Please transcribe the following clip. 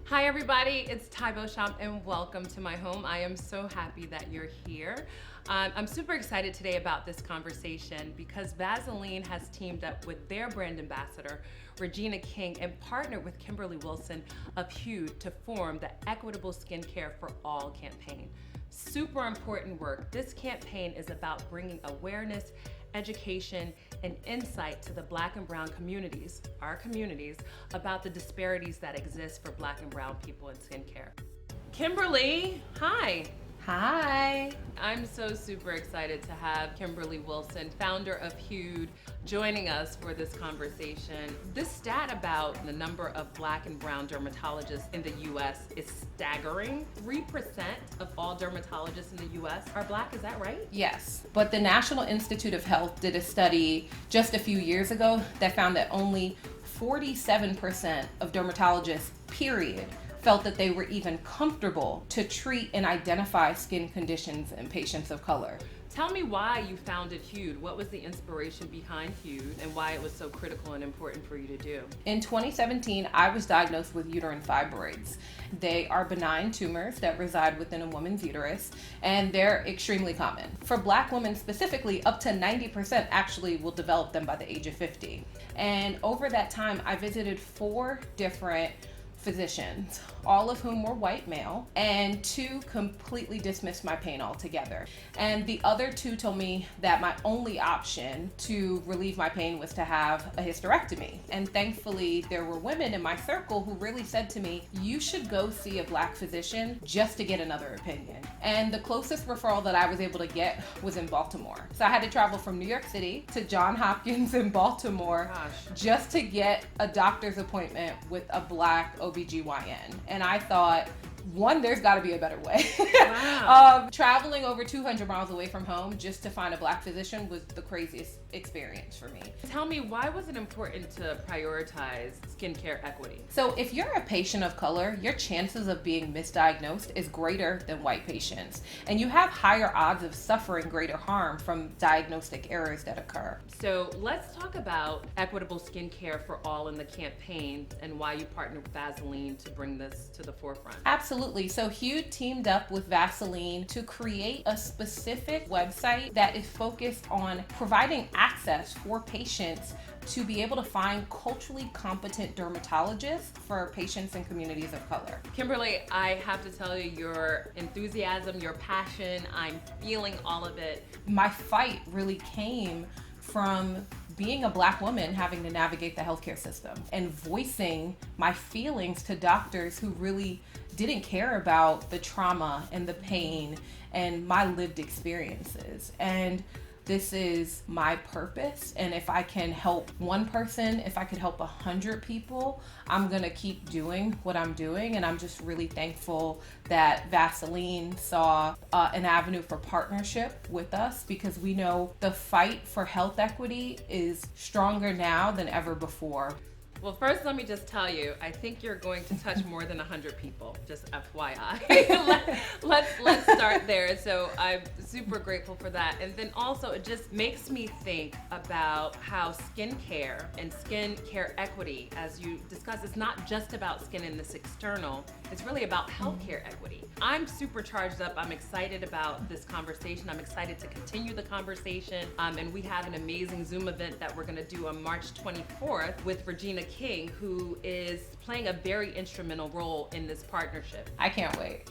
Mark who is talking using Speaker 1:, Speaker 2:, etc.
Speaker 1: Hi everybody, it's Beauchamp and welcome to my home. I am so happy that you're here. I'm super excited today about this conversation because Vaseline has teamed up with their brand ambassador, Regina King, and partnered with Kimberly of Hued to form the Equitable Skincare for All campaign. Super important work. This campaign is about bringing awareness, education, and insight to the Black and Brown communities, our communities, about the disparities that exist for Black and Brown people in skincare. Kimberly, hi.
Speaker 2: Hi.
Speaker 1: I'm so super excited to have Kimberly Wilson, founder of Hued, joining us for this conversation. This stat about the number of Black and Brown dermatologists in the US is staggering. 3% of all dermatologists in the US are Black, is that right?
Speaker 2: Yes, but the National Institute of Health did a study just a few years ago that found that only 47% of dermatologists, period, felt that they were even comfortable to treat and identify skin conditions in patients of color.
Speaker 1: Tell me why you founded Hued. What was the inspiration behind Hued and why it was so critical and important for you to do?
Speaker 2: In 2017, I was diagnosed with uterine fibroids. They are benign tumors that reside within a woman's uterus, and they're extremely common. For Black women specifically, up to 90% actually will develop them by the age of 50. And over that time, I visited 4 different physicians, all of whom were white male, and 2 completely dismissed my pain altogether. And the other 2 told me that my only option to relieve my pain was to have a hysterectomy. And thankfully, there were women in my circle who really said to me, you should go see a Black physician just to get another opinion. And the closest referral that I was able to get was in Baltimore. So I had to travel from New York City to Johns Hopkins in Baltimore just to get a doctor's appointment with a Black OBGYN. And I thought, one, there's got to be a better way.
Speaker 1: Wow.
Speaker 2: Traveling over 200 miles away from home just to find a Black physician was the craziest experience for me.
Speaker 1: Tell me, why was it important to prioritize skincare equity?
Speaker 2: So if you're a patient of color, your chances of being misdiagnosed is greater than white patients. And you have higher odds of suffering greater harm from diagnostic errors that occur.
Speaker 1: So let's talk about Equitable Skincare for All in the campaign and why you partnered with Vaseline to bring this to the forefront.
Speaker 2: Absolutely. So Hued teamed up with Vaseline to create a specific website that is focused on providing access for patients to be able to find culturally competent dermatologists for patients in communities of color.
Speaker 1: Kimberly, I have to tell you, your enthusiasm, your passion, I'm feeling all of it.
Speaker 2: My fight really came from being a Black woman having to navigate the healthcare system and voicing my feelings to doctors who really didn't care about the trauma and the pain and my lived experiences. And this is my purpose, and if I can help one person, if I could help 100 people, I'm gonna keep doing what I'm doing. And I'm just really thankful that Vaseline saw an avenue for partnership with us, because we know the fight for health equity is stronger now than ever before.
Speaker 1: Well, first, let me just tell you, I think you're going to touch more than 100 people, just FYI. let's start there. So I'm super grateful for that. And then also, it just makes me think about how skincare and skincare equity, as you discussed, it's not just about skin in this external, it's really about healthcare equity. I'm super charged up. I'm excited about this conversation. I'm excited to continue the conversation. And we have an amazing Zoom event that we're gonna do on March 24th with Regina King, who is playing a very instrumental role in this partnership.
Speaker 2: I can't wait.